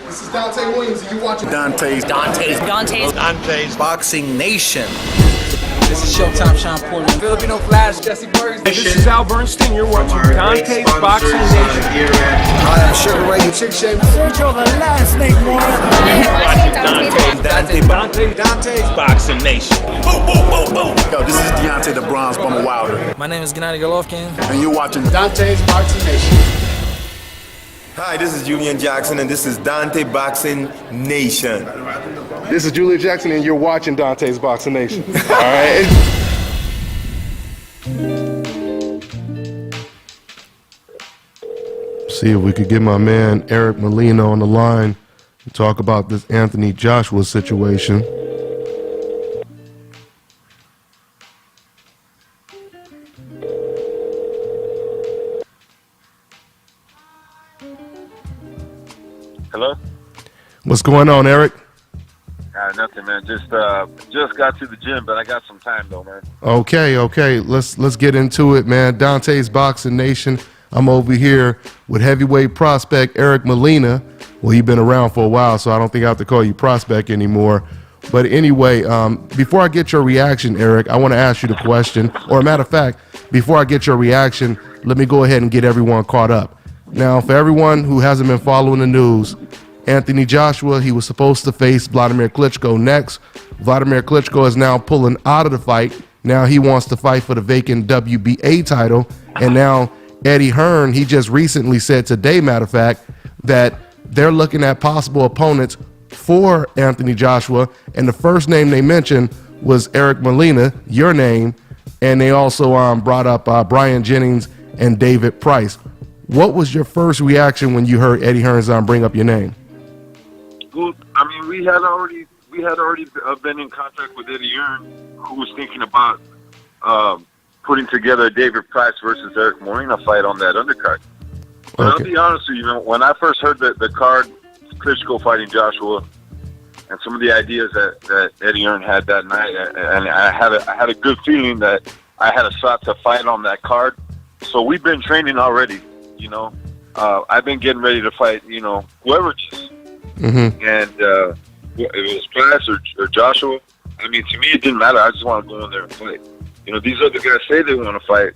This is Dante Williams, and you're watching Dante's Boxing Nation. This is Showtime Sean Portland. Filipino Flash, Jesse Burns. This is Al Bernstein. You're watching Dante's Boxing Nation. Hi, I'm Sugar Ray, Chick Shape. Sergio, the last name one. Dante's Boxing Nation. Boom, boom, boom, boom. Yo, this is Deontay the Bronze Bomber Wilder. My name is Gennady Golovkin. And you're watching Dante's Boxing Nation. Hi, this is Julian Jackson, and this is Dante Boxing Nation. This is Julian Jackson, and you're watching Dante's Boxing Nation. All right. See if we could get my man Eric Molina on the line and talk about this Anthony Joshua situation. Hello? What's going on, Eric? Nothing, man. Just got to the gym, but I got some time though, man. Okay. Let's get into it, man. Dante's Boxing Nation. I'm over here with heavyweight prospect Eric Molina. Well, you've been around for a while, so I don't think I have to call you prospect anymore. But anyway, before I get your reaction, Eric, I want to ask you the question. Or a matter of fact, before I get your reaction, let me go ahead and get everyone caught up. Now, for everyone who hasn't been following the news, Anthony Joshua, he was supposed to face Vladimir Klitschko next. Vladimir Klitschko is now pulling out of the fight. Now he wants to fight for the vacant WBA title. And now Eddie Hearn, he just recently said today, matter of fact, that they're looking at possible opponents for Anthony Joshua. And the first name they mentioned was Eric Molina, your name. And they also brought up Brian Jennings and David Price. What was your first reaction when you heard Eddie Hearn bring up your name? Well, I mean, we had already been in contact with Eddie Hearn, who was thinking about putting together a David Price versus Eric Molina fight on that undercard. But I'll be honest with you, when I first heard the card, Klitschko fighting Joshua, and some of the ideas that Eddie Hearn had that night, and I had a good feeling that I had a shot to fight on that card. So we've been training already, you know. I've been getting ready to fight, you know, whoever it is. Mm-hmm. And if it was Price or Joshua, I mean, to me it didn't matter. I just want to go in there and fight. You know, these other guys say they want to fight.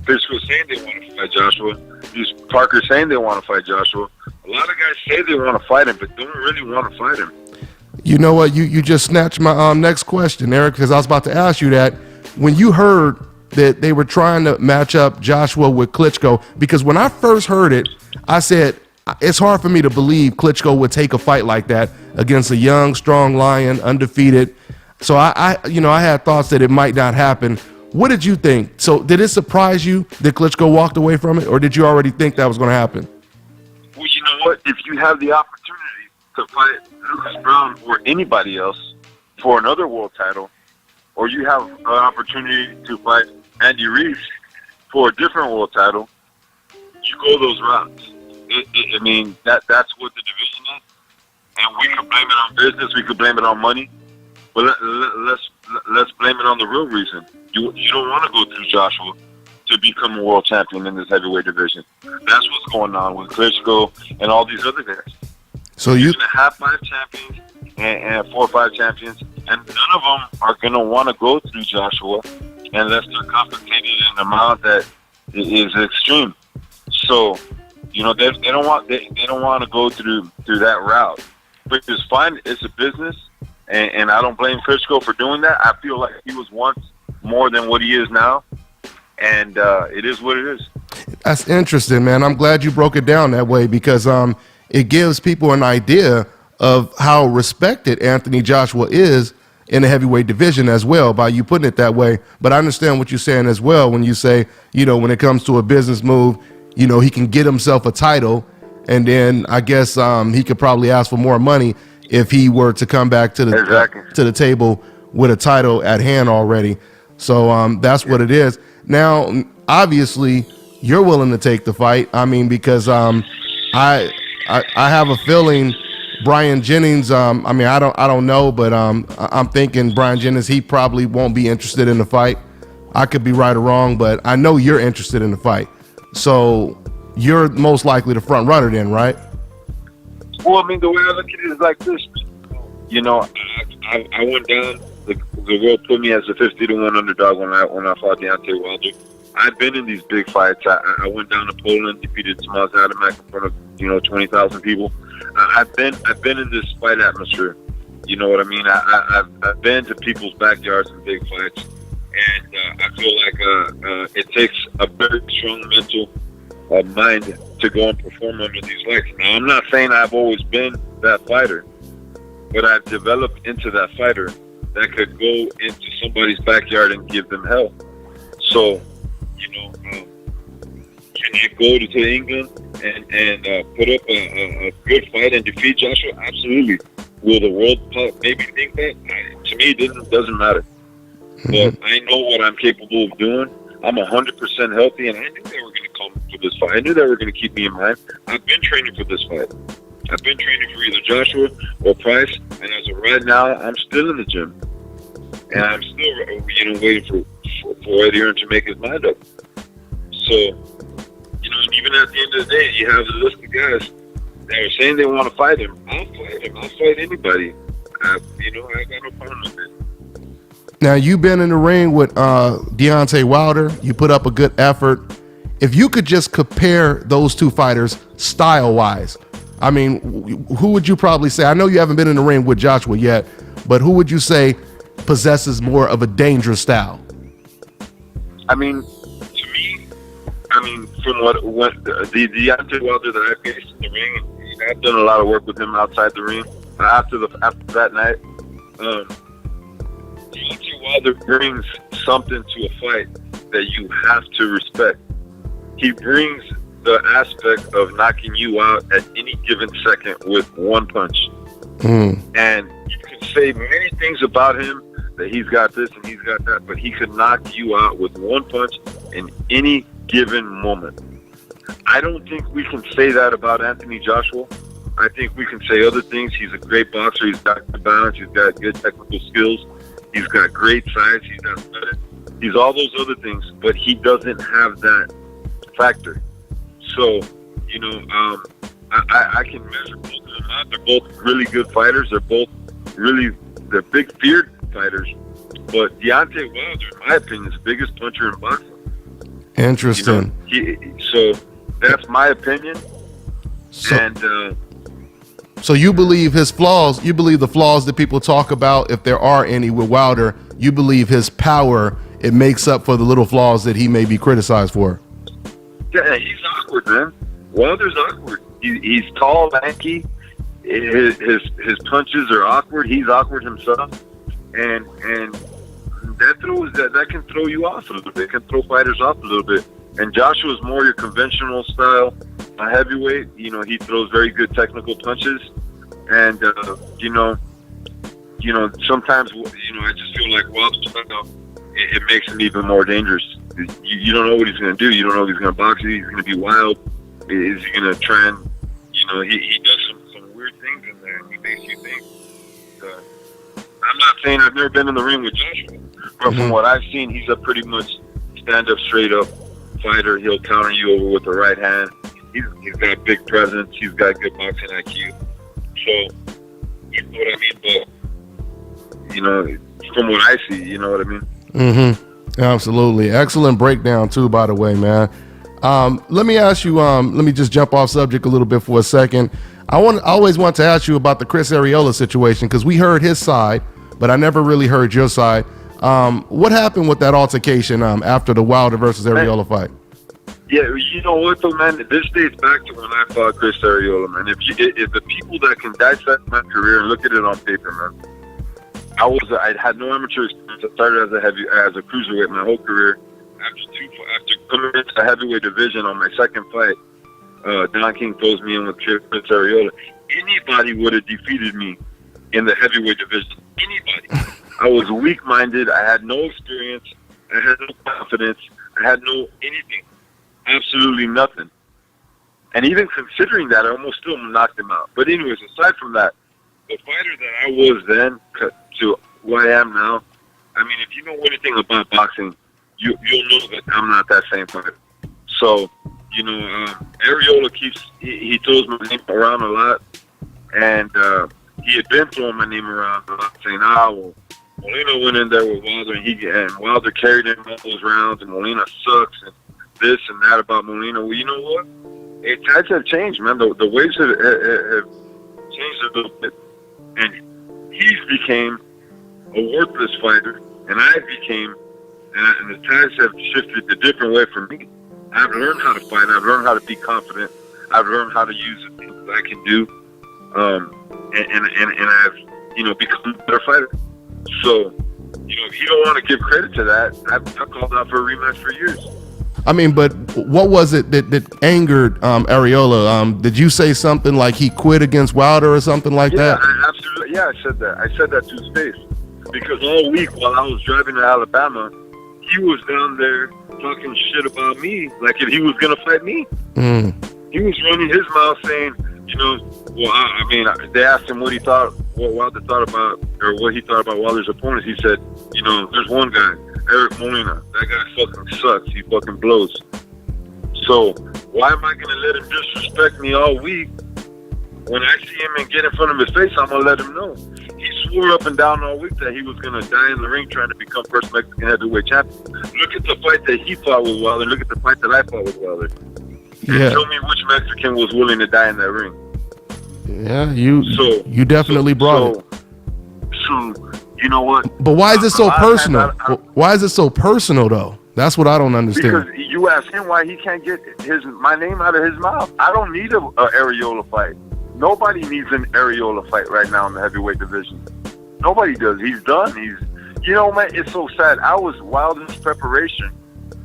Klitschko saying they want to fight Joshua. These Parker saying they want to fight Joshua. A lot of guys say they want to fight him, but don't really want to fight him. You know what? You just snatched my next question, Eric, because I was about to ask you that. When you heard that they were trying to match up Joshua with Klitschko, because when I first heard it, I said, it's hard for me to believe Klitschko would take a fight like that against a young, strong lion, undefeated. So I had thoughts that it might not happen. What did you think? So did it surprise you that Klitschko walked away from it, or did you already think that was going to happen? Well, you know what? If you have the opportunity to fight Lucas Brown or anybody else for another world title, or you have an opportunity to fight Andy Reese for a different world title, you go those routes. I mean, that's what the division is. And we could blame it on business, we could blame it on money, but let's blame it on the real reason. You don't want to go through Joshua to become a world champion in this heavyweight division. That's what's going on with Klitschko and all these other guys. So you're going to have 5 champions and 4 or 5 champions, and none of them are going to want to go through Joshua unless they're compensated in an amount that is extreme. So, you know, they don't want to go through that route. But it's fine. It's a business, and I don't blame Klitschko for doing that. I feel like he was once more than what he is now, and it is what it is. That's interesting, man. I'm glad you broke it down that way, because it gives people an idea of how respected Anthony Joshua is in the heavyweight division as well, by you putting it that way. But I understand what you're saying as well when you say, you know, when it comes to a business move, you know, he can get himself a title, and then I guess he could probably ask for more money if he were to come back to the table with a title at hand already. So that's what it is. Now, obviously, you're willing to take the fight. I mean, because I have a feeling Brian Jennings. I mean, I don't know, but I'm thinking Brian Jennings, he probably won't be interested in the fight. I could be right or wrong, but I know you're interested in the fight. So you're most likely the front runner then, right? Well, I mean, the way I look at it is like this. You know, I went down. The world put me as a 50-1 underdog when I fought Deontay Wilder. I've been in these big fights. I went down to Poland, defeated Tomasz Adamek in front of 20,000 people. I've been in this fight atmosphere. You know what I mean? I've been to people's backyards in big fights, and I feel like it takes a very strong mental mind to go and perform under these lights. Now, I'm not saying I've always been that fighter, but I've developed into that fighter that could go into somebody's backyard and give them hell. So, can I go to England and put up a good fight and defeat Joshua? Absolutely. Will the world maybe think that? To me, it doesn't matter. But I know what I'm capable of doing. I'm 100% healthy, and I knew they were going to come for this fight. I knew they were going to keep me in mind. I've been training for this fight. I've been training for either Joshua or Price, and as of right now, I'm still in the gym. And I'm still, waiting for Eddie Hearn to make his mind up. So, and even at the end of the day, you have the list of guys that are saying they want to fight him. I'll fight him. I'll fight anybody. I got no problem with it. Now, you've been in the ring with Deontay Wilder. You put up a good effort. If you could just compare those two fighters style-wise, I mean, who would you probably say? I know you haven't been in the ring with Joshua yet, but who would you say possesses more of a dangerous style? I mean, to me, from what the Deontay Wilder that I faced in the ring, I've done a lot of work with him outside the ring. After that night, Deontay Wilder brings something to a fight that you have to respect. He brings the aspect of knocking you out at any given second with one punch. And you can say many things about him, that he's got this and he's got that, but he could knock you out with one punch in any given moment. I don't think we can say that about Anthony Joshua. I think we can say other things. He's a great boxer. He's got good balance. He's got good technical skills. He's got great size. He's athletic. He's all those other things, but he doesn't have that factor. So, I can measure both of them out. They're both really good fighters. They're big feared fighters. But Deontay Wilder, in my opinion, is the biggest puncher in boxing. Interesting. So that's my opinion. So you believe his flaws, you believe the flaws that people talk about, if there are any with Wilder, you believe his power, it makes up for the little flaws that he may be criticized for. Yeah, he's awkward, man. Wilder's awkward. He's tall, lanky. His punches are awkward. He's awkward himself, and that can throw you off a little bit. It can throw fighters off a little bit. And Joshua's more your conventional style, a heavyweight. He throws very good technical punches, and sometimes I just feel like Wilder's style, it makes him even more dangerous. You don't know what he's going to do. You don't know if he's going to box you. He's going to be wild. Is he going to try and, he does some weird things in there. He makes you think. I'm not saying I've never been in the ring with Joshua, but from what I've seen, he's a pretty much stand-up, straight-up fighter. He'll counter you over with the right hand. He's got big presence. He's got good boxing IQ. So, you know what I mean? But, from what I see, you know what I mean? Absolutely. Excellent breakdown too, by the way, man. Let me ask you, let me just jump off subject a little bit for a second. I always want to ask you about the Chris Arreola situation, because we heard his side, but I never really heard your side. What happened with that altercation after the Wilder versus Arreola fight? Yeah, you know what though, man? This dates back to when I fought Chris Arreola, man. If the people that can dissect my career and look at it on paper, man, I had no amateur experience. I started as a cruiserweight my whole career. After coming into the heavyweight division on my second fight, Don King throws me in with Chris Arreola. Anybody would have defeated me in the heavyweight division. Anybody. I was weak-minded. I had no experience. I had no confidence. I had no anything. Absolutely nothing. And even considering that, I almost still knocked him out. But anyways, aside from that, the fighter that I was then to who I am now, I mean, if you know anything about boxing, you'll know that I'm not that same fighter. So, Arreola he throws my name around a lot. and he had been throwing my name around, saying, well, Molina went in there with Wilder, and Wilder carried him all those rounds, and Molina sucks, and this and that about Molina. Well, you know what? Tides have changed, man. The waves have changed a little bit, and he's became a worthless fighter, and I became, and the tides have shifted a different way for me. I've learned how to fight. I've learned how to be confident. I've learned how to use the things that I can do, and I've become a better fighter. So, if you don't want to give credit to that, I've called out for a rematch for years. I mean, but what was it that angered Arreola? Did you say something like he quit against Wilder or something like that? Absolutely. Yeah, I said that. I said that to his face. Because all week while I was driving to Alabama, he was down there talking shit about me, like if he was going to fight me. He was running his mouth saying, they asked him what Wilder thought about, or what he thought about Wilder's opponents. He said, there's one guy, Eric Molina. That guy fucking sucks. He fucking blows. So why am I going to let him disrespect me all week? When I see him and get in front of his face, I'm going to let him know. He swore up and down all week that he was going to die in the ring trying to become first Mexican heavyweight champion. Look at the fight that he fought with Wilder. Look at the fight that I fought with Wilder. Yeah. Tell me which Mexican was willing to die in that ring. Yeah, you definitely brought it. So, you know what? But why is it so personal? Why is it so personal, though? That's what I don't understand. Because you ask him why he can't get my name out of his mouth. I don't need a Arreola fight. Nobody needs an Arreola fight right now in the heavyweight division. Nobody does. He's done. Man, it's so sad. I was Wilder's preparation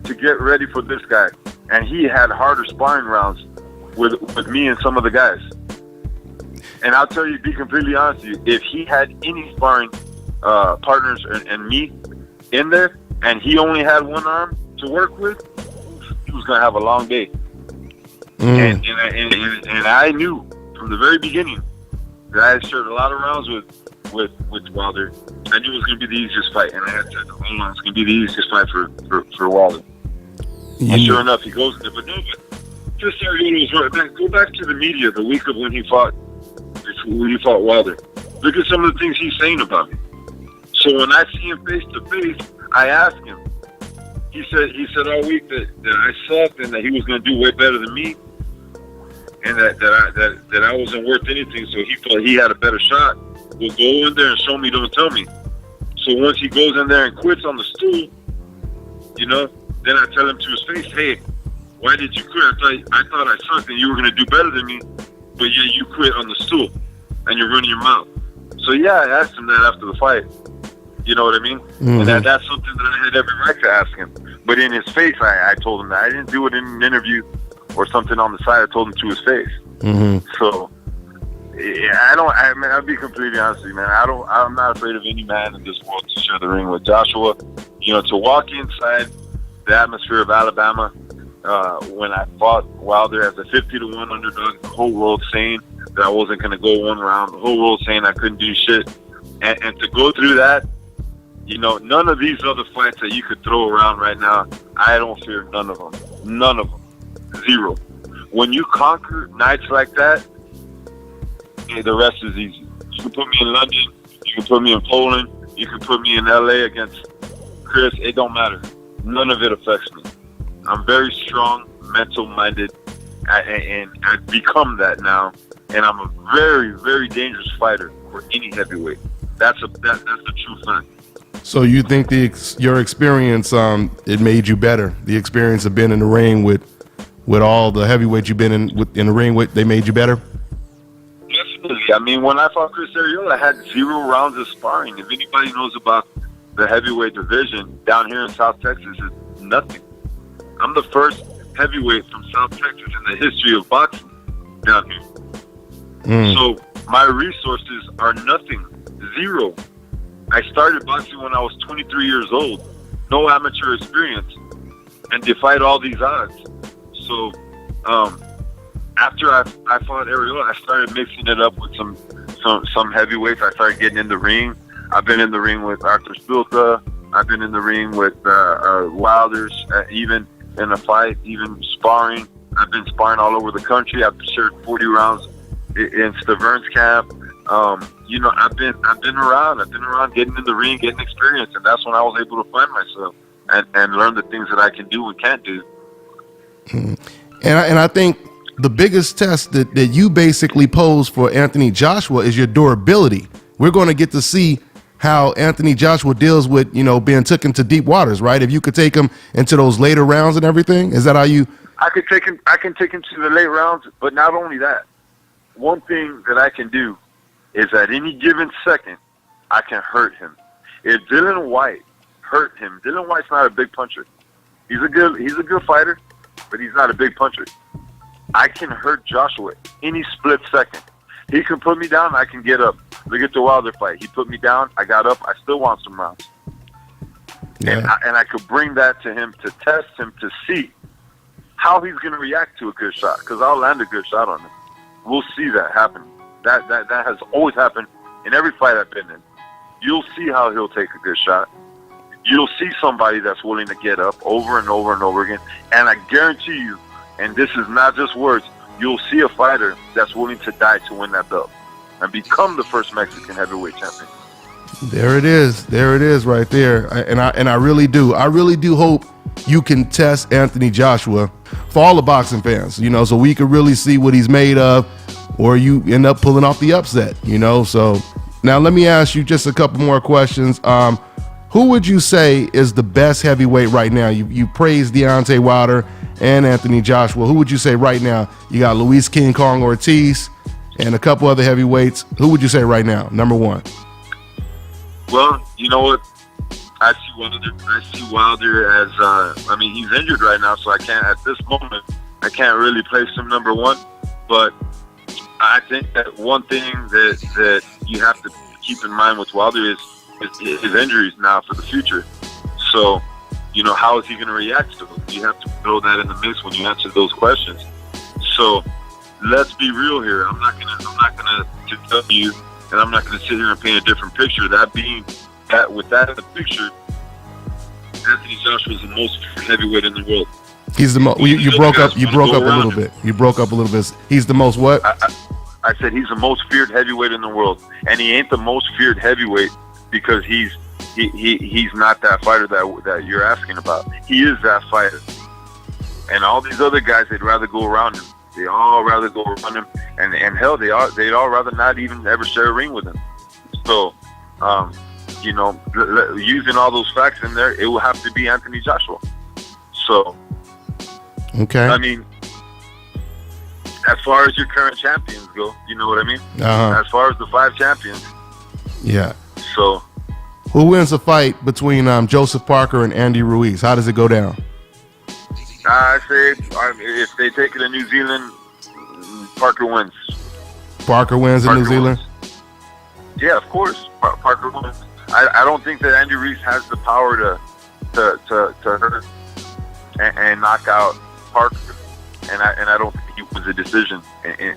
to get ready for this guy, and he had harder sparring rounds with me and some of the guys. And I'll tell you, to be completely honest with you, if he had any sparring partners and me in there, and he only had one arm to work with, he was going to have a long day. And I knew from the very beginning that I had shared a lot of rounds with Wilder. I knew it was going to be the easiest fight, and I had said, hold on, it's going to be the easiest fight for Wilder. And sure enough, he goes there. But just Arreola was right. Go back to the media the week of when he fought Wilder. Look at some of the things he's saying about me. So when I see him face to face, I ask him. He said all week that I sucked and that he was going to do way better than me, and that I wasn't worth anything. So he thought he had a better shot. Well, go in there and show me, don't tell me. So once he goes in there and quits on the stool, then I tell him to his face, hey, why did you quit? I thought I sucked and you were going to do better than me, but yeah, you quit on the stool and you're running your mouth. So yeah, I asked him that after the fight. You know what I mean? And that's something that I had every right to ask him. But in his face, I told him that. I didn't do it in an interview or something on the side. I told him to his face. So yeah, I'll be completely honest with you, man. I'm not afraid of any man in this world to share the ring with. Joshua, to walk inside the atmosphere of Alabama when I fought Wilder as a 50-1 underdog, the whole world saying that I wasn't going to go one round, the whole world saying I couldn't do shit, and to go through that, none of these other fights that you could throw around right now, I don't fear none of them. None of them. Zero. When you conquer nights like that, the rest is easy. You can put me in London, you can put me in Poland, you can put me in LA against Chris, it don't matter. None of it affects me. I'm very strong, mental-minded, and I've become that now. And I'm a very, very dangerous fighter for any heavyweight. That's the true fact. So you think your experience, it made you better? The experience of being in the ring with all the heavyweights you've been in the ring with, they made you better? Definitely. I mean, when I fought Chris Arreola, I had 0 rounds of sparring. If anybody knows about the heavyweight division down here in South Texas, it's nothing. I'm the first heavyweight from South Texas in the history of boxing down here. So my resources are nothing. 0. I started boxing when I was 23 years old. No amateur experience. And defied all these odds. So after I fought Arreola, I started mixing it up with some heavyweights. I started getting in the ring. I've been in the ring with Arthur Spilka. I've been in the ring with Wilders, even in a fight, even sparring. I've been sparring all over the country. I've shared 40 rounds in Staverne's camp. You know, I've been around getting in the ring, getting experience, and that's when I was able to find myself and learn the things that I can do and can't do. And I think the biggest test that you basically pose for Anthony Joshua is your durability. We're going to get to see how Anthony Joshua deals with, you know, being taken to deep waters, right? If you could take him into those later rounds and everything, is that how you? I can take him to the late rounds, but not only that. One thing that I can do is at any given second, I can hurt him. If Dylan White hurt him, Dylan White's not a big puncher. He's a good fighter, but he's not a big puncher. I can hurt Joshua any split second. He can put me down, I can get up. Look at the Wilder fight. He put me down, I got up, I still want some rounds. Yeah. And I could bring that to him to test him to see how he's going to react to a good shot, because I'll land a good shot on him. We'll see that happen. That has always happened in every fight I've been in. You'll see how he'll take a good shot. You'll see somebody that's willing to get up over and over and over again. And I guarantee you, and this is not just words, you'll see a fighter that's willing to die to win that belt and become the first Mexican heavyweight champion. There it is. There it is right there. And I really do. I really do hope you can test Anthony Joshua for all the boxing fans, you know, so we can really see what he's made of, or you end up pulling off the upset, you know. So now let me ask you just a couple more questions. Who would you say is the best heavyweight right now? You praised Deontay Wilder and Anthony Joshua. Who would you say right now? You got Luis King Kong Ortiz and a couple other heavyweights. Who would you say right now, number one? Well, you know what? I see Wilder as, I mean, he's injured right now, so I can't, at this moment, I can't really place him number one. But I think that one thing that you have to keep in mind with Wilder is his injuries now for the future. So, you know, how is he going to react to them? You have to throw that in the mix when you answer those questions. So, let's be real here. I'm not gonna tell you, and I'm not gonna sit here and paint a different picture. That being that, with that in the picture, Anthony Joshua is the most heavyweight in the world. He's the most. You broke up. You broke up a little bit. You broke up a little bit. He's the most what? I said he's the most feared heavyweight in the world, and he ain't the most feared heavyweight because he's not that fighter that you're asking about. He is that fighter, and all these other guys, they'd rather go around him. They all rather go around him, and hell, they'd all rather not even ever share a ring with him. So, you know, using all those facts in there, it will have to be Anthony Joshua. So, okay. I mean, as far as your current champions go, you know what I mean? Uh-huh. As far as the 5 champions. Yeah. So, who wins a fight between Joseph Parker and Andy Ruiz? How does it go down? I say if they take it to New Zealand, Parker wins. Parker wins in New Zealand? Yeah, of course. Parker wins. I don't think that Andy Ruiz has the power to hurt and knock out Parker, and I don't think he wins a decision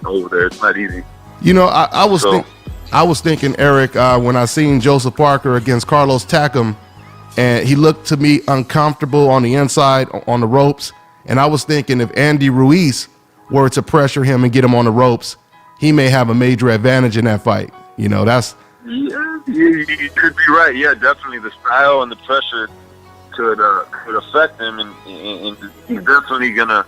over there. It's not easy. You know, I was thinking, Eric, when I seen Joseph Parker against Carlos Takam, and he looked to me uncomfortable on the inside on the ropes, and I was thinking if Andy Ruiz were to pressure him and get him on the ropes, he may have a major advantage in that fight. You know, that's. Yeah, you could be right. Yeah, definitely the style and the pressure could affect him, and he's definitely gonna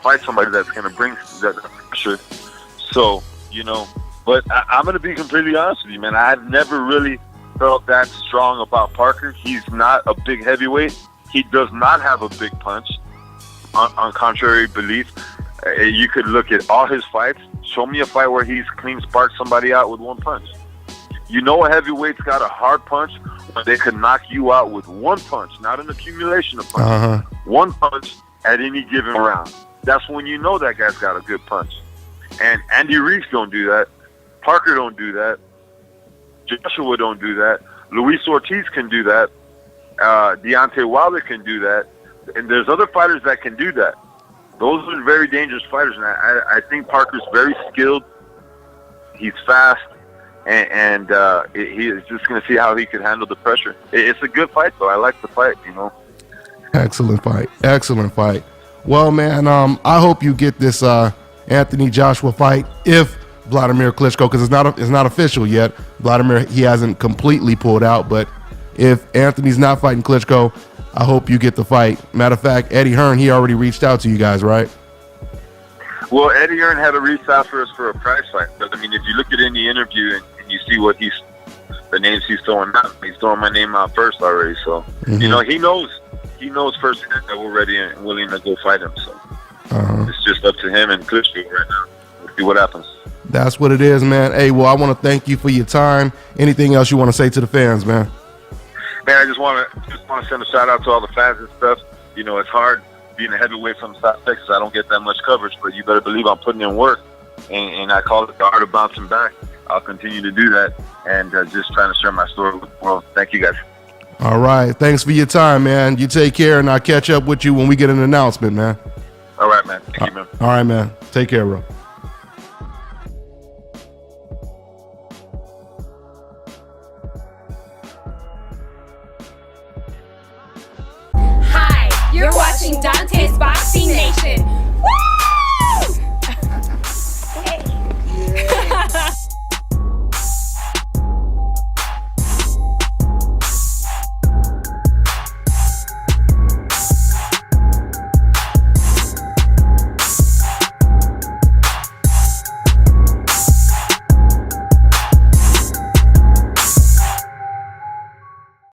fight somebody that's gonna bring that pressure. So, you know, but I'm gonna be completely honest with you, man. I've never really felt that strong about Parker. He's not a big heavyweight. He does not have a big punch. On contrary belief, you could look at all his fights. Show me a fight where he's clean sparked somebody out with one punch. You know a heavyweight's got a hard punch when they can knock you out with one punch, not an accumulation of punches. Uh-huh. One punch at any given round. That's when you know that guy's got a good punch. And Andy Ruiz don't do that. Parker don't do that. Joshua don't do that. Luis Ortiz can do that. Deontay Wilder can do that. And there's other fighters that can do that. Those are very dangerous fighters, and I think Parker's very skilled. He's fast, and he is just going to see how he can handle the pressure. It's a good fight, though. I like the fight, you know. Excellent fight. Well, man, I hope you get this Anthony Joshua fight if Vladimir Klitschko, because it's not official yet. Vladimir, he hasn't completely pulled out, but if Anthony's not fighting Klitschko, I hope you get the fight. Matter of fact, Eddie Hearn, he already reached out to you guys, right? Well, Eddie Hearn had to reach out for us for a prize fight. But I mean, if you look at it in the interview and you see what the names he's throwing out, he's throwing my name out first already. So you know, he knows firsthand that we're ready and willing to go fight him. So it's just up to him and Klitschko right now. We'll see what happens. That's what it is, man. Hey, well, I want to thank you for your time. Anything else you want to say to the fans, man? Man, I just want to send a shout out to all the fans and stuff. You know, it's hard being a heavyweight from South Texas. I don't get that much coverage, but you better believe I'm putting in work, and I call it the art of bouncing back. I'll continue to do that, and just trying to share my story with the world. Thank you, guys. All right. Thanks for your time, man. You take care, and I'll catch up with you when we get an announcement, man. All right, man. Thank you, man. All right, man. Take care, bro. Hi, you're watching Dante's Boxing Nation.